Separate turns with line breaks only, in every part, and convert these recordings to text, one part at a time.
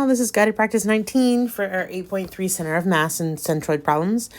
This is guided practice 19 for our 8.3 center of mass and centroid problems.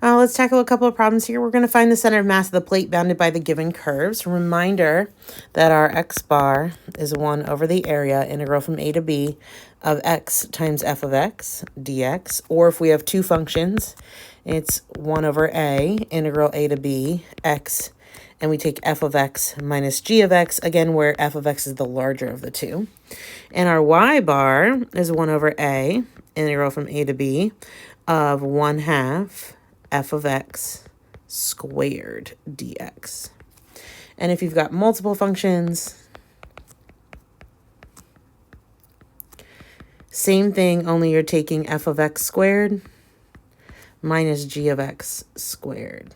Let's tackle a couple of problems here. We're going to find the center of mass of the plate bounded by the given curves. Reminder that our x bar is 1 over the area integral from a to b of x times f of x dx. Or if we have two functions, it's 1 over a integral a to b x, and we take f of x minus g of x, again, where f of x is the larger of the two. And our y bar is 1 over a, integral from a to b, of 1/2 f of x squared dx. And if you've got multiple functions, same thing, only you're taking f of x squared minus g of x squared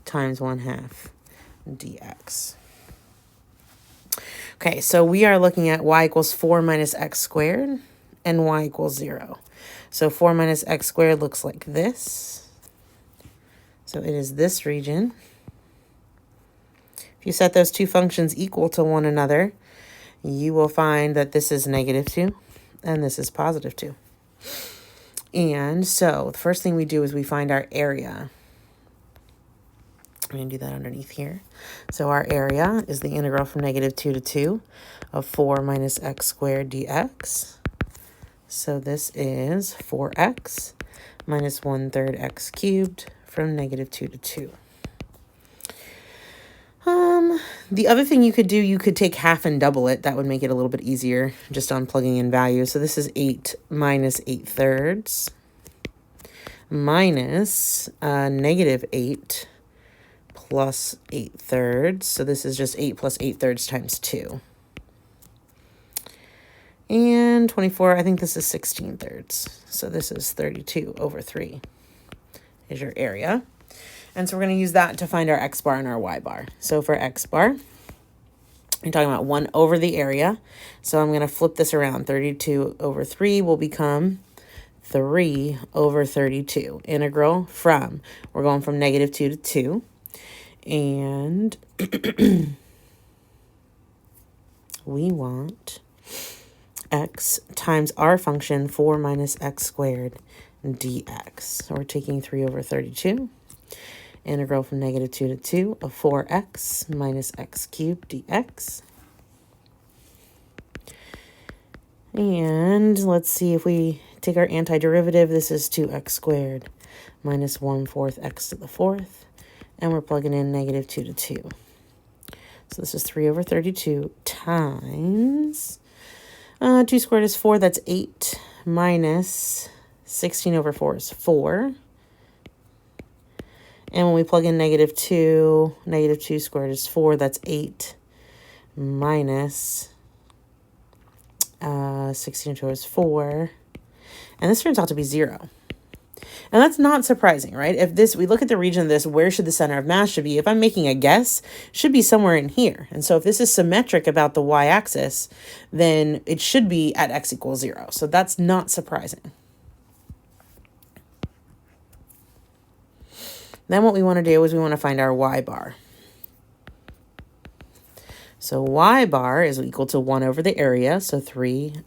times 1/2 dx. Okay, so we are looking at y equals 4 minus x squared and y equals 0. So 4 minus x squared looks like this. So it is this region. If you set those two functions equal to one another, you will find that this is -2 and this is +2. And so the first thing we do is we find our area. I'm going to do that underneath here. So our area is the integral from -2 to 2 of 4 minus x squared dx. So this is 4x minus 1/3 x cubed from -2 to 2. The other thing you could do, you could take half and double it. That would make it a little bit easier just on plugging in values. So this is 8 minus 8/3 minus -8 plus 8/3. So this is just 8 plus 8/3 times 2. And 24, I think this is 16/3. So this is 32 over 3 is your area. And so we're going to use that to find our x bar and our y bar. So for x bar, you're talking about 1 over the area. So I'm going to flip this around. 32 over 3 will become 3 over 32. Integral from, we're going from -2 to 2. And we want x times our function 4 minus x squared dx. So we're taking 3 over 32. Integral from -2 to 2 of 4x minus x cubed dx. And let's see, if we take our antiderivative, this is 2x squared minus 1/4 x to the 4th. And we're plugging in -2 to 2. So this is 3 over 32 times 2 squared is 4. That's 8 minus 16 over 4 is 4. And when we plug in -2 squared is 4. That's 8 minus 16 over 4 is 4. And this turns out to be 0. And that's not surprising, right? If this, we look at the region of this, where should the center of mass should be? If I'm making a guess, should be somewhere in here. And so if this is symmetric about the y-axis, then it should be at x equals 0. So that's not surprising. Then what we want to do is we want to find our y bar. So y bar is equal to 1 over the area, so 3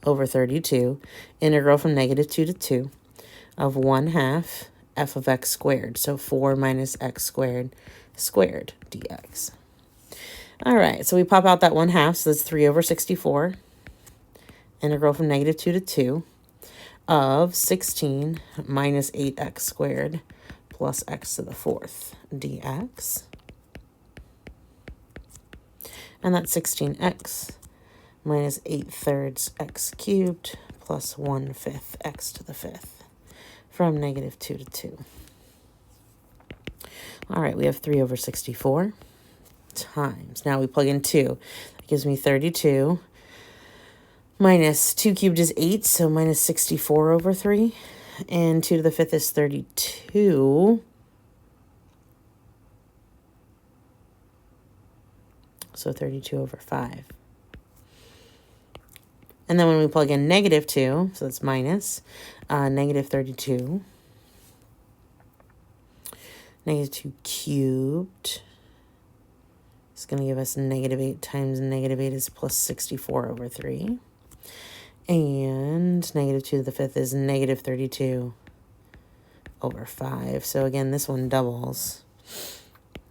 over 32, integral from -2 to 2 of 1/2 f of x squared. So 4 minus x squared dx. All right, so we pop out that 1/2, so that's 3 over 64, integral from -2 to 2 of 16 minus 8x squared plus x to the 4th dx. And that's 16x minus 8/3 x cubed plus 1/5 x to the 5th from -2 to 2. All right, we have 3 over 64 times. Now we plug in 2. That gives me 32 minus 2 cubed is 8, so minus 64 over 3. And 2 to the 5th is 32. So 32 over 5. And then when we plug in -2, so that's minus, -32, -2 cubed It's going to give us negative 8 times negative 8 is plus 64 over 3. And negative 2 to the 5th is negative 32 over 5. So again, this one doubles.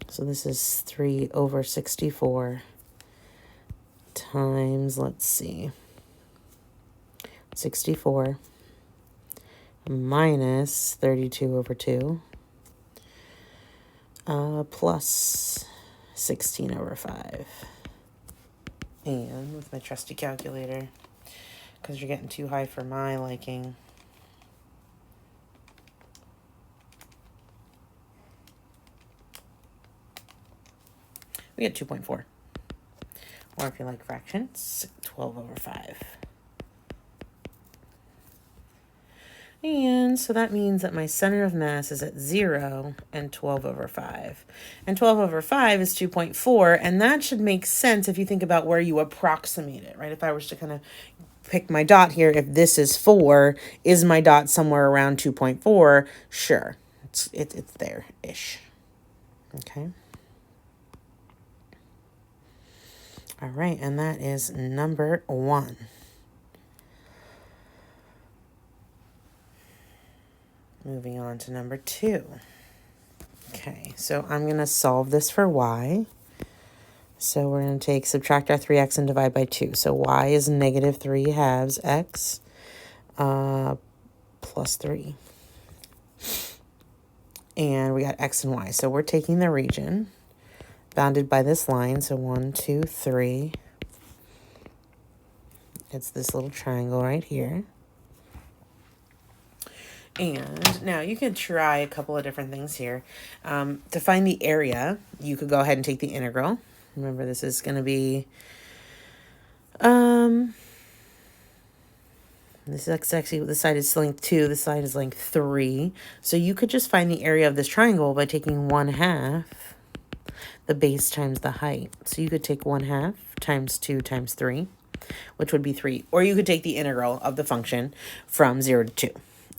So this is 3 over 64 times, let's see, 64 minus 32 over 2 plus 16 over 5. And with my trusty calculator, because you're getting too high for my liking, we get 2.4. Or if you like fractions, 12 over 5. And so that means that my center of mass is at 0 and 12 over 5. And 12 over 5 is 2.4, and that should make sense if you think about where you approximate it, right? If I was to kind of pick my dot here, if this is 4, is my dot somewhere around 2.4? Sure, it's there-ish, okay? All right, and that is number 1. Moving on to number 2. Okay, so I'm going to solve this for y. So we're going to subtract our 3x and divide by 2. So y is negative 3 halves x plus 3. And we got x and y. So we're taking the region bounded by this line. So 1, 2, 3. It's this little triangle right here. And now you could try a couple of different things here. To find the area, you could go ahead and take the integral. Remember, this is going to be, this is actually, this side is length 2, this side is length 3. So you could just find the area of this triangle by taking 1/2 the base times the height. So you could take 1/2 times 2 times 3, which would be 3. Or you could take the integral of the function from 0 to 2.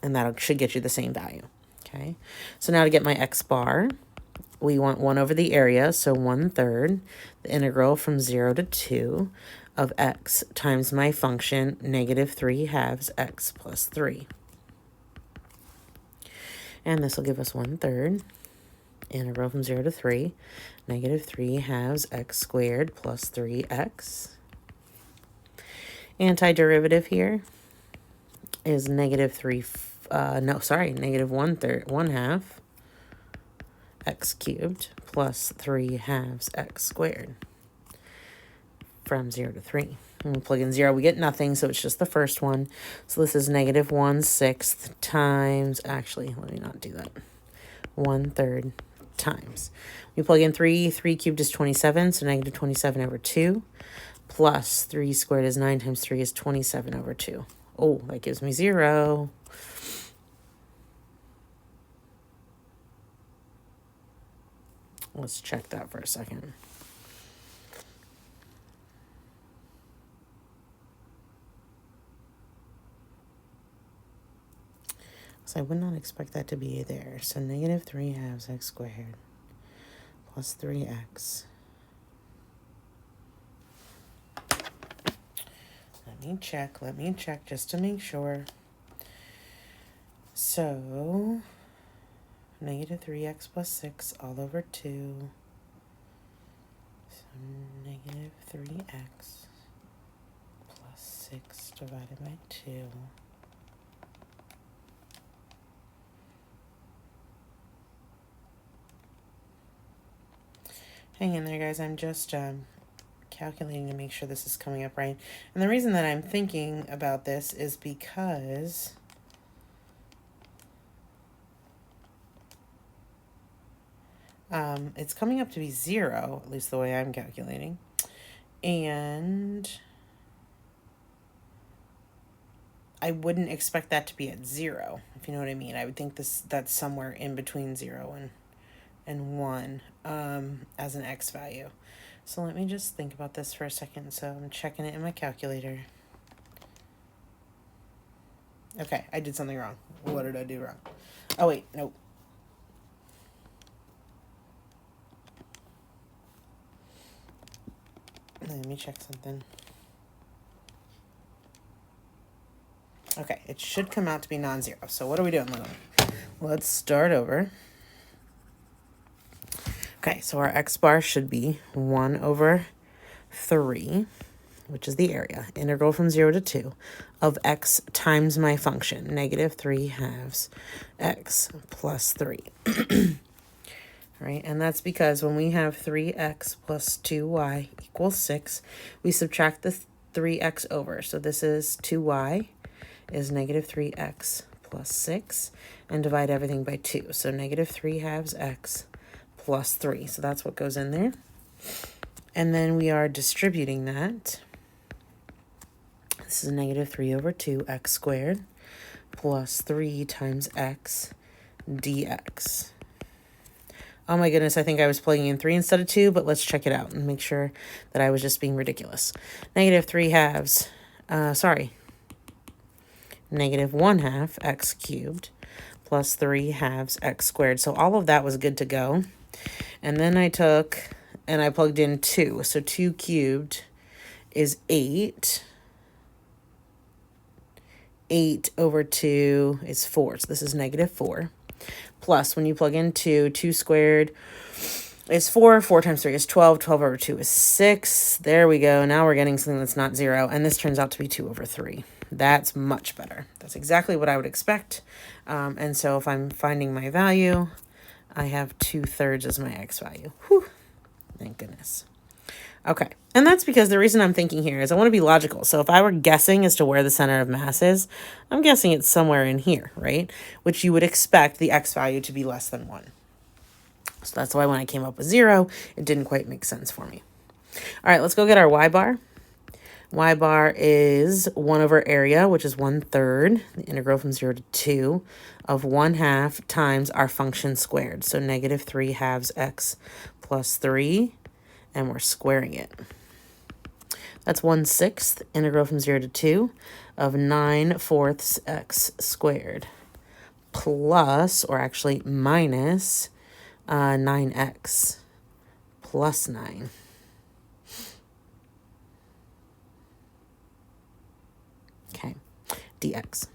And that should get you the same value, okay? So now to get my x bar, we want 1 over the area, so 1/3, the integral from 0 to 2 of x times my function, negative 3 halves x plus 3. And this will give us 1/3, integral from 0 to 3, negative 3 halves x squared plus 3x. Antiderivative here is negative negative 1/2 x cubed plus 3 halves x squared from 0 to 3. When we plug in 0, we get nothing, so it's just the first one. So this is negative 1/6 times, actually, let me not do that, 1/3 times. We plug in 3 cubed is 27, so negative 27 over 2, plus 3 squared is 9 times 3 is 27 over 2. Oh, that gives me 0. Let's check that for a second. So I would not expect that to be there. So negative 3 halves x squared plus 3x. Let me check just to make sure. So negative 3x plus 6 all over 2. So negative 3x plus 6 divided by 2. Hang in there, guys. I'm just calculating to make sure this is coming up right. And the reason that I'm thinking about this is because it's coming up to be 0, at least the way I'm calculating. And I wouldn't expect that to be at 0, if you know what I mean. I would think that's somewhere in between 0 and 1 as an x value. So let me just think about this for a second. So I'm checking it in my calculator. Okay, I did something wrong. What did I do wrong? Oh, wait, nope. Let me check something. Okay, it should come out to be non-zero. So what are we doing, little? Let's start over. Okay, so our x bar should be 1 over 3, which is the area, integral from 0 to 2, of x times my function, negative 3 halves x plus 3. Right, and that's because when we have 3x plus 2y equals 6, we subtract the 3x over. So this is 2y is negative 3x plus 6, and divide everything by 2. So negative 3 halves x plus 3. So that's what goes in there. And then we are distributing that. This is negative 3 over 2 x squared plus 3 times x dx. Oh my goodness, I think I was plugging in 3 instead of 2, but let's check it out and make sure that I was just being ridiculous. Negative 3 halves, negative 1 half x cubed plus 3 halves x squared. So all of that was good to go. And then I took and I plugged in 2. So 2 cubed is 8. 8 over 2 is 4. So this is negative 4. Plus, when you plug in 2, 2 squared is 4. 4 times 3 is 12. 12 over 2 is 6. There we go. Now we're getting something that's not 0. And this turns out to be 2 over 3. That's much better. That's exactly what I would expect. And so if I'm finding my value, I have 2/3 as my x value. Whew. Thank goodness. Okay, and that's because the reason I'm thinking here is I want to be logical. So if I were guessing as to where the center of mass is, I'm guessing it's somewhere in here, right? Which you would expect the x value to be less than 1. So that's why when I came up with 0, it didn't quite make sense for me. All right, let's go get our y bar. Y bar is 1 over area, which is 1/3, the integral from 0 to 2, of 1/2 times our function squared. So negative 3 halves x plus 3. And we're squaring it. That's 1/6, integral from 0 to 2 of 9/4 x squared plus, or actually minus, 9x plus 9. Okay, dx.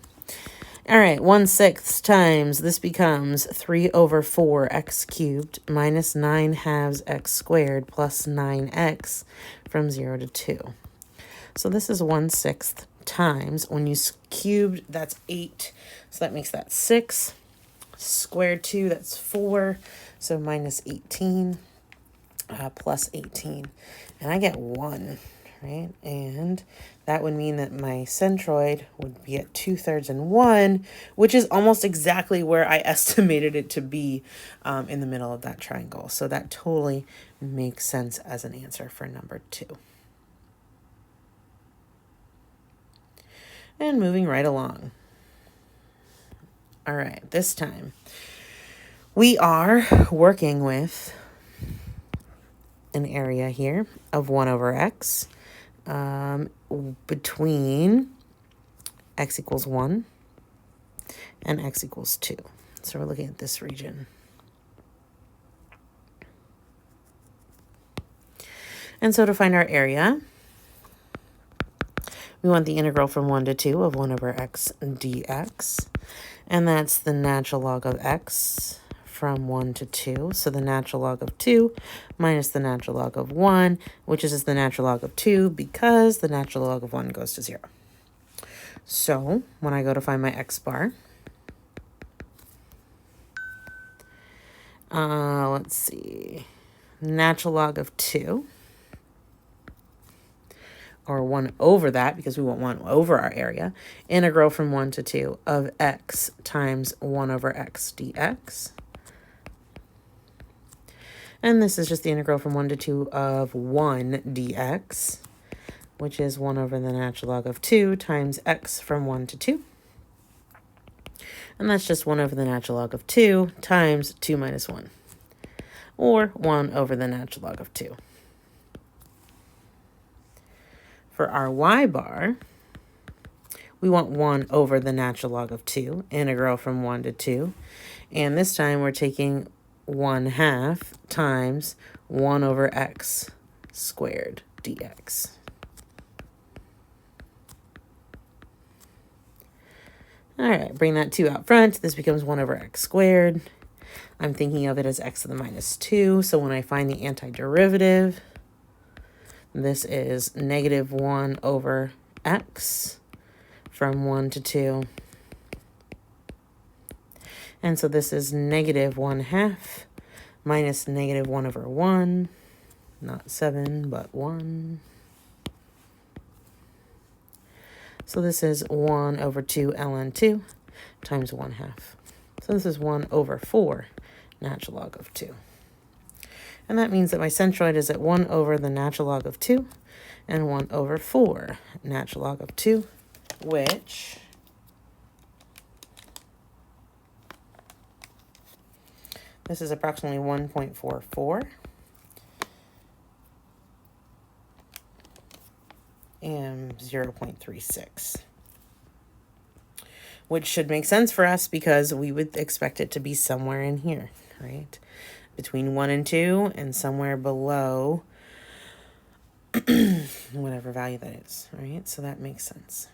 All right, 1/6 times, this becomes 3 over 4 x cubed minus 9 halves x squared plus 9x from 0 to 2. So this is 1/6 times, when you cubed, that's 8. So that makes that 6. Squared 2, that's 4. So minus 18 plus 18. And I get 1, right? And that would mean that my centroid would be at 2/3 and 1, which is almost exactly where I estimated it to be in the middle of that triangle. So that totally makes sense as an answer for number 2. And moving right along. All right, this time we are working with an area here of 1 over x. Between x equals 1 and x equals 2. So we're looking at this region. And so to find our area, we want the integral from 1 to 2 of 1 over x dx. And that's the natural log of x from 1 to 2. So the natural log of 2 minus the natural log of 1, which is the natural log of 2 because the natural log of 1 goes to 0. So when I go to find my x bar, let's see, natural log of 2, or 1 over that, because we want 1 over our area, integral from 1 to 2 of x times 1 over x dx. And this is just the integral from 1 to 2 of 1 dx, which is 1 over the natural log of 2 times x from 1 to 2. And that's just 1 over the natural log of 2 times 2 minus 1, or 1 over the natural log of 2. For our y bar, we want 1 over the natural log of 2, integral from 1 to 2. And this time we're taking 1/2 times 1 over x squared. dx. All right, bring that 2 out front. This becomes 1 over x squared. I'm thinking of it as x to the minus 2. So when I find the antiderivative, this is negative 1 over x from 1 to 2. And so this is negative 1/2 minus negative 1 over 1. Not 7, but 1. So this is 1 over 2 ln 2 times 1/2. So this is 1 over 4 natural log of 2. And that means that my centroid is at 1 over the natural log of 2 and 1 over 4 natural log of 2, which this is approximately 1.44 and 0.36, which should make sense for us because we would expect it to be somewhere in here, right? Between 1 and 2 and somewhere below whatever value that is, right? So that makes sense.